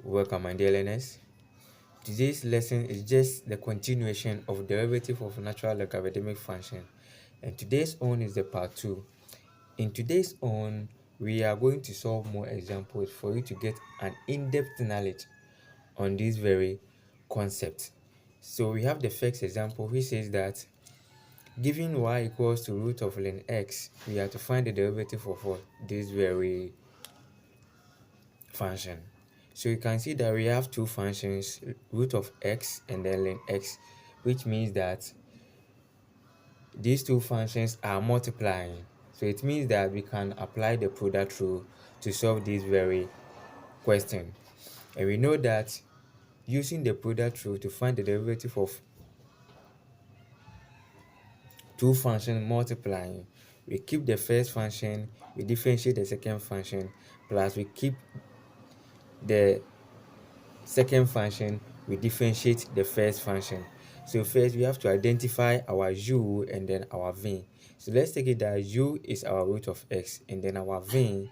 Welcome, my dear learners. Today's lesson is just the continuation of derivative of natural logarithmic function, and today's own is the part 2. In today's own, we are going to solve more examples for you to get an in-depth knowledge on this very concept. So we have the first example which says that given y equals to root of ln x, we have to find the derivative of what? This very function. So you can see that we have two functions, root of x and then ln x, which means that these two functions are multiplying. So it means that we can apply the product rule to solve this very question. And we know that using the product rule to find the derivative of two functions multiplying, we keep the first function, we differentiate the second function, plus we keep the second function, we differentiate the first function. So first we have to identify our u and then our v. So let's take it that u is our root of x and then our v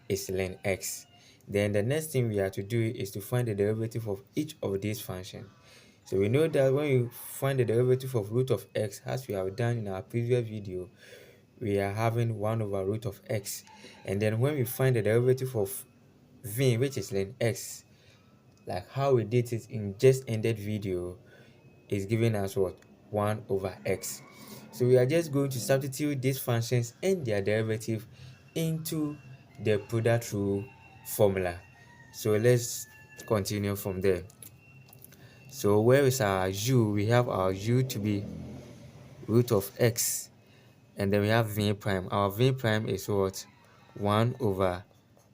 is ln x. Then the next thing we have to do is to find the derivative of each of these functions. So we know that when you find the derivative of root of x, as we have done in our previous video, we are having 1 over root of x. And then when we find the derivative of v, which is ln x, like how we did it in just ended video, is giving us what? 1 over x. So we are just going to substitute these functions and their derivative into the product rule formula. So let's continue from there. So where is our u? We have our u to be root of x, and then we have v prime. Our v prime is what? 1 over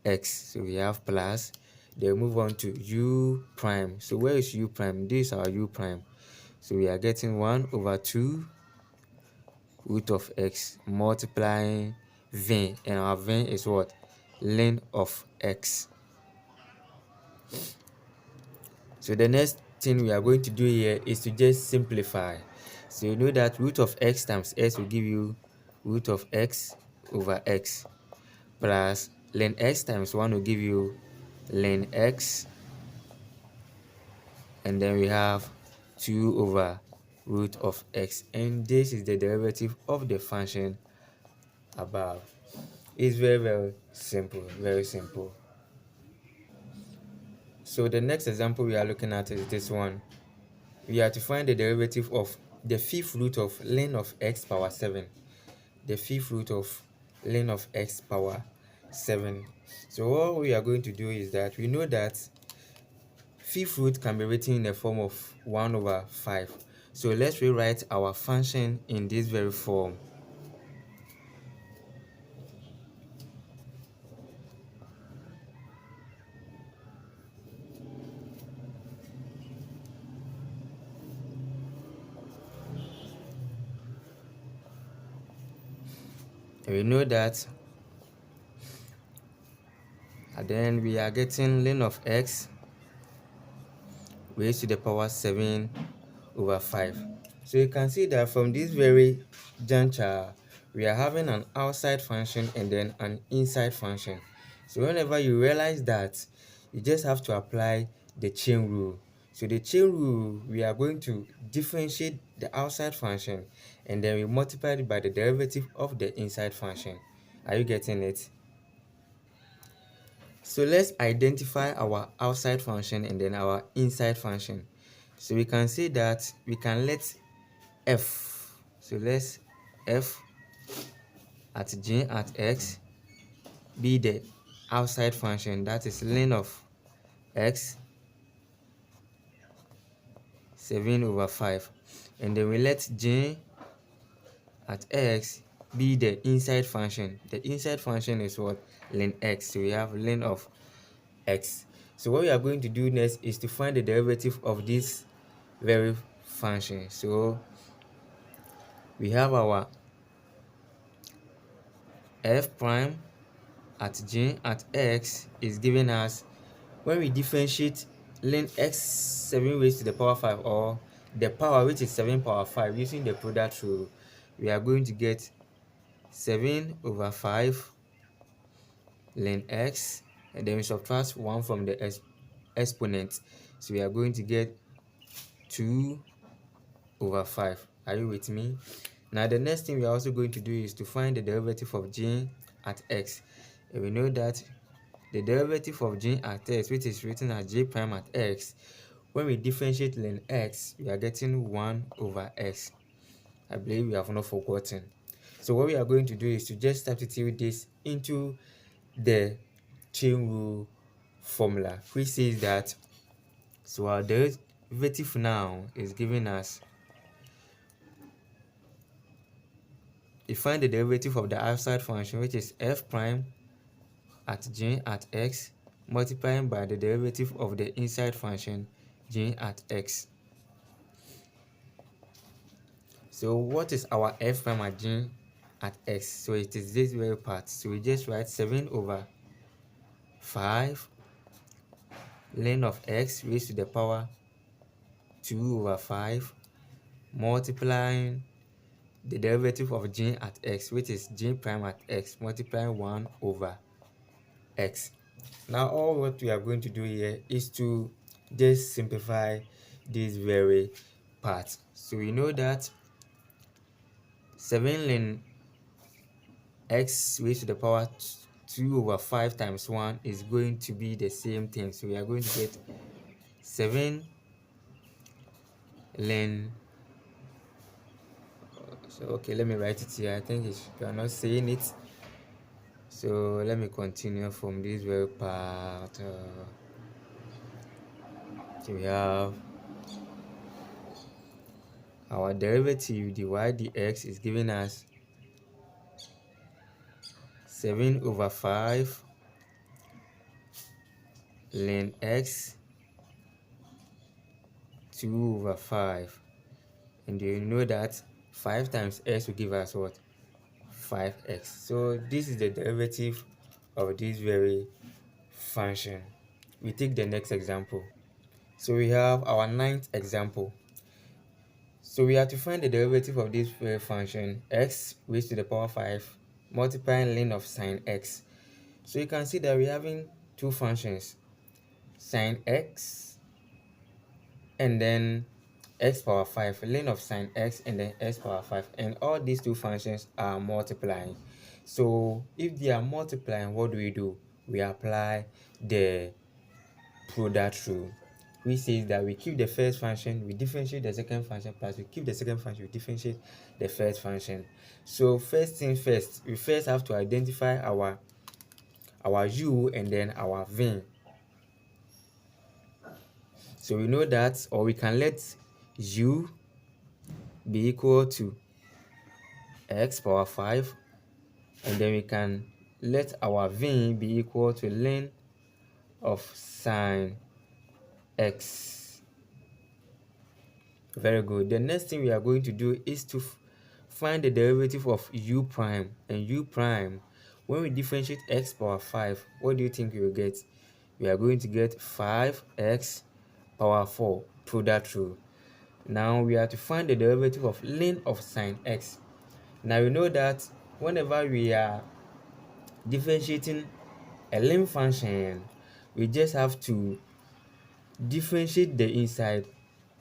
x. So we have plus, then move on to u prime. So where is u prime? This is our u prime. So we are getting 1 over 2 root of x multiplying v, and our v is what? Ln of x. So the next thing we are going to do here is to just simplify. So you know that root of x times s will give you root of x over x, plus ln x times 1 will give you ln x, and then we have 2 over root of x, and this is the derivative of the function above. It's very simple, very simple. So the next example we are looking at is this one. We have to find the derivative of the fifth root of ln of x power 7. The fifth root of ln of x power 7. So what we are going to do is that we know that fifth root can be written in the form of 1 over 5. So let's rewrite our function in this very form. And we know that and then we are getting ln of x raised to the power 7 over 5. So you can see that from this very juncture, we are having an outside function and then an inside function. So whenever you realize that, you just have to apply the chain rule. So the chain rule, we are going to differentiate the outside function and then we multiply it by the derivative of the inside function. Are you getting it? So let's identify our outside function and then our inside function. So we can say that we can let f, so let's f at g at x be the outside function, that is ln of x 7 over 5, and then we let g at x be the inside function. The inside function is what? Ln x. So we have ln of x. So what we are going to do next is to find the derivative of this very function. So we have our f prime at g at x is giving us, when we differentiate ln x 7 raised to the power 5, or the power which is 7 power 5 using the product rule, we are going to get 7 over 5 ln x, and then we subtract 1 from the x exponent. So we are going to get 2 over 5. Are you with me? Now the next thing we are also going to do is to find the derivative of g at x. And we know that the derivative of g at x, which is written as g prime at x, when we differentiate ln x, we are getting 1 over x. I believe we have not forgotten. So what we are going to do is to just substitute this into the chain rule formula, which says that, so our derivative now is giving us, we find the derivative of the outside function, which is f prime at g at x, multiplying by the derivative of the inside function g at x. So what is our f prime at g at x? So it is this very part. So we just write 7 over 5 ln of x raised to the power 2 over 5 multiplying the derivative of g at x, which is g prime at x, multiplying 1 over x. Now all what we are going to do here is to just simplify this very part. So we know that 7 ln x raised to the power 2 over 5 times 1 is going to be the same thing. So we are going to get 7 ln, so okay, let me write it here. I think you are not saying it, so let me continue from this very part. So we have our derivative dy dx is giving us 7 over 5 ln x 2 over 5, and you know that 5 times x will give us what? 5x. So this is the derivative of this very function. We take the next example. So we have our ninth example. So we have to find the derivative of this very function x raised to the power 5 multiplying ln of sine x. So you can see that we're having two functions, sine x and then x power 5, ln of sine x and then x power 5, and all these two functions are multiplying. So if they are multiplying, what do? We apply the product rule, which says that we keep the first function, we differentiate the second function, plus we keep the second function, we differentiate the first function. So first thing first, we first have to identify our u and then our v. So we know that, or we can let u be equal to x power 5, and then we can let our v be equal to ln of sine x. Very good. The next thing we are going to do is to find the derivative of u prime, and u prime, when we differentiate x power 5, what do you think we will get? We are going to get 5x power 4 product rule. Now we have to find the derivative of ln of sine x. Now we know that whenever we are differentiating a ln function, we just have to differentiate the inside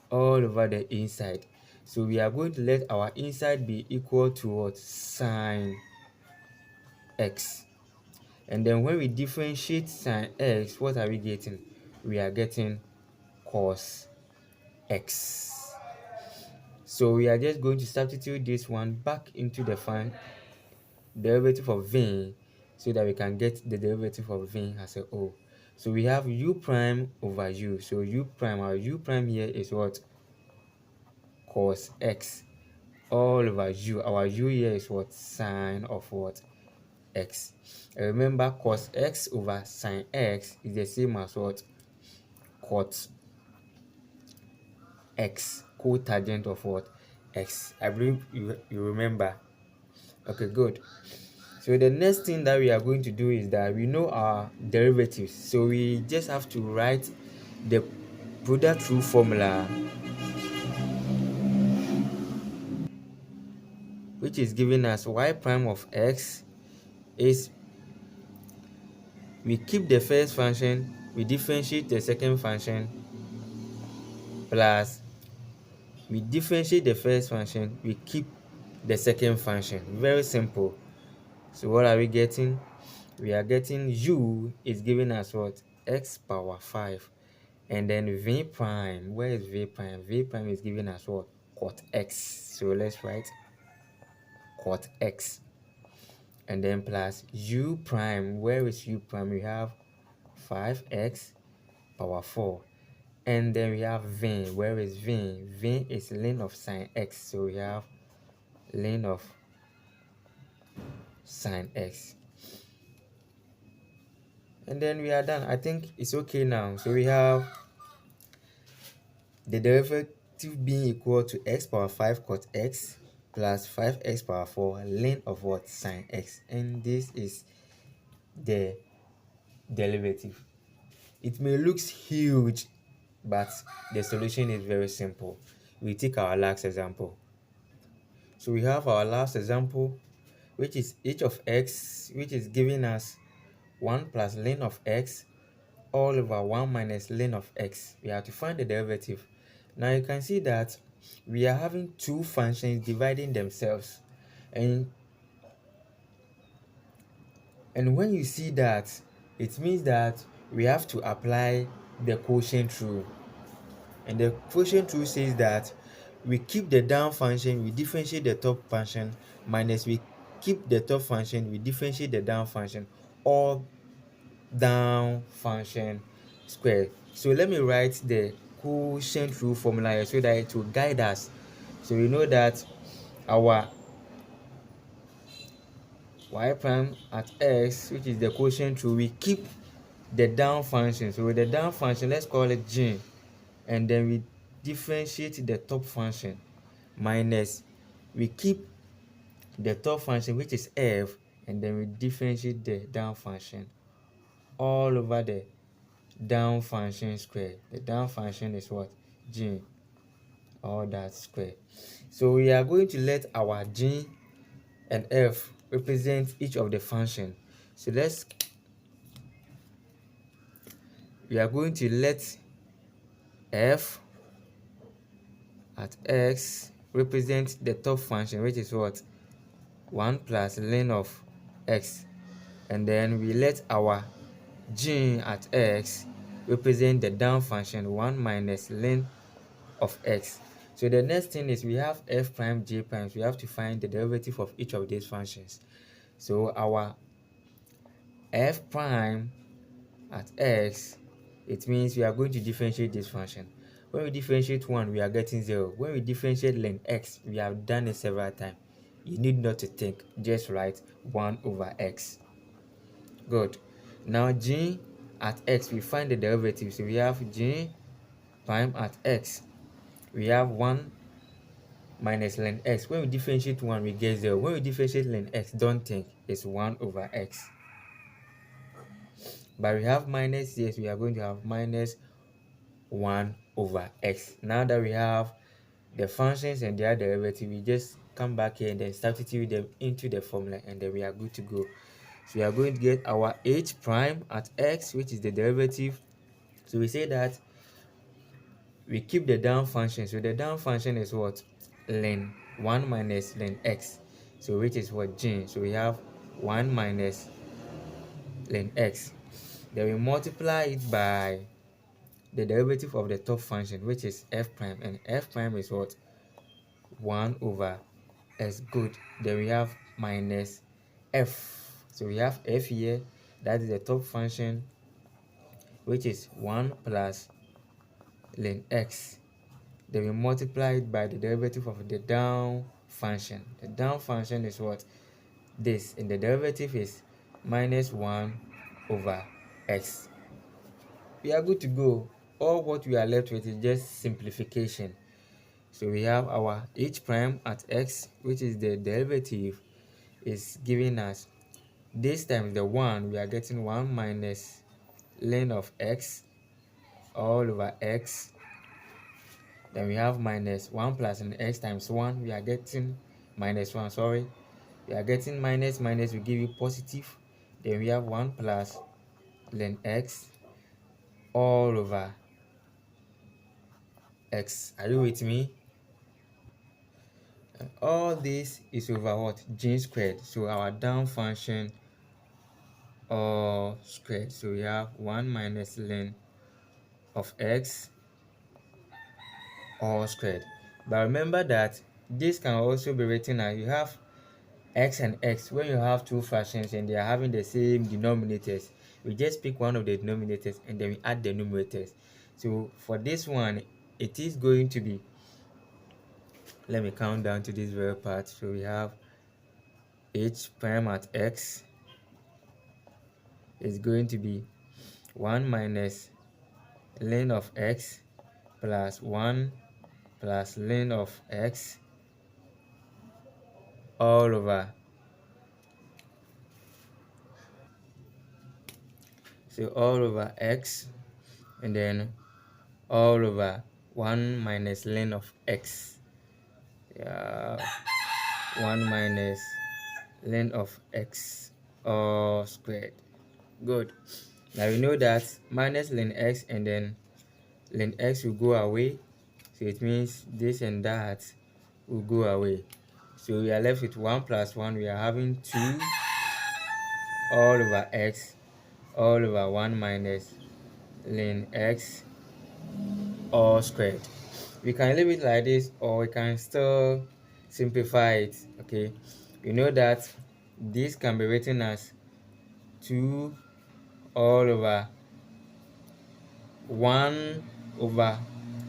all over the inside. So we are going to let our inside be equal to what? Sine x. And then when we differentiate sine x, what are we getting? We are getting cos x. So we are just going to substitute this one back into the derivative of v, so that we can get the derivative of v as a whole. So we have u prime over u. So u prime, our u prime here is what? Cos x all over u. Our u here is what? Sine of what? X. And remember, cos x over sine x is the same as what? Cot x, cotangent of what? X. I believe you remember. Okay, good. So the next thing that we are going to do is that we know our derivatives. So we just have to write the product rule formula, which is giving us y prime of x is, we keep the first function we differentiate the second function, plus we differentiate the first function, we keep the second function. Very simple. So what are we getting? We are getting u is giving us what? X power 5. And then v prime, where is v prime? V prime is giving us what? Cot x. So let's write cot x. And then plus u prime, where is u prime? We have 5x power 4. And then we have v. Where is v? V is ln of sine x. So we have ln of sine x. And then we are done. I think it's okay now. So we have the derivative being equal to x power 5 cot x plus 5x power 4 ln of what? Sine x. And this is the derivative. It may look huge, but the solution is very simple. We take our last example. So we have our last example, which is h of x, which is giving us 1 plus ln of x all over 1 minus ln of x. We have to find the derivative. Now you can see that we are having two functions dividing themselves, and when you see that, it means that we have to apply the quotient rule. And the quotient rule says that we keep the down function, we differentiate the top function, minus we keep the top function, we differentiate the down function, all down function squared. So let me write the quotient rule formula here so that it will guide us. So we know that our y prime at x, which is the quotient rule, we keep the down function. So with the down function, let's call it g, and then we differentiate the top function, minus we keep the top function, which is f, and then we differentiate the down function all over the down function square. The down function is what? G, all that square. So we are going to let our g and f represent each of the function. So we are going to let f at x represent the top function, which is what? 1 plus ln of x. And then we let our g at x represent the down function, 1 minus ln of x. So the next thing is we have f prime, j prime. So we have to find the derivative of each of these functions. So our f prime at x, it means we are going to differentiate this function. When we differentiate 1, we are getting 0. When we differentiate ln x, we have done it several times. You need not to think, just write 1 over x. Good. Now g at x, we find the derivative. So we have g prime at x. We have 1 minus ln x. When we differentiate 1, we get 0. When we differentiate ln x, don't think, it's 1 over x. But we have minus, yes, we are going to have minus 1 over x. Now that we have the functions and their derivative, we just come back here and then substitute them into the formula, and then we are good to go. So we are going to get our h prime at x, which is the derivative. So we say that we keep the down function. So the down function is what? Ln 1 minus ln x. So which is what? G. So we have 1 minus ln x. Then we multiply it by the derivative of the top function, which is f prime, and f prime is what? 1 over s. Good. Then we have minus f. So we have f here, that is the top function, which is 1 plus ln x. Then we multiply it by the derivative of the down function. The down function is what? This, and the derivative is minus 1 over x. We are good to go. All what we are left with is just simplification. So we have our h prime at x, which is the derivative, is giving us, this times the 1, we are getting 1 minus ln of x all over x. Then we have minus 1 plus ln x times 1, we are getting minus 1, sorry. We are getting minus, minus will give you positive. Then we have 1 plus ln x. all over x. Are you with me? And all this is over what? G squared. So our down function all squared. So we have 1 minus ln of x all squared. But remember that this can also be written as you have x and x. When you have two fractions and they are having the same denominators, we just pick one of the denominators and then we add the numerators. So for this one, it is going to be, let me count down to this very part. So we have h prime at x is going to be 1 minus ln of x plus 1 plus ln of x all over, so all over x, and then all over 1 minus ln of x. Yeah, 1 minus ln of x all squared. Good. Now we know that minus ln x and then ln x will go away, so it means this and that will go away. So we are left with 1 plus 1. We are having 2 all over x all over 1 minus ln x all squared. We can leave it like this, or we can still simplify it. Okay, we know that this can be written as 2 all over 1 over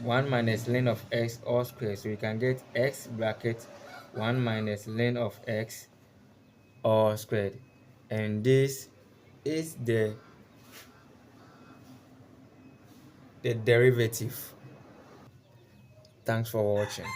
1 minus ln of x all squared. So we can get x bracket 1 minus ln of x all squared, and this is the derivative. Thanks for watching.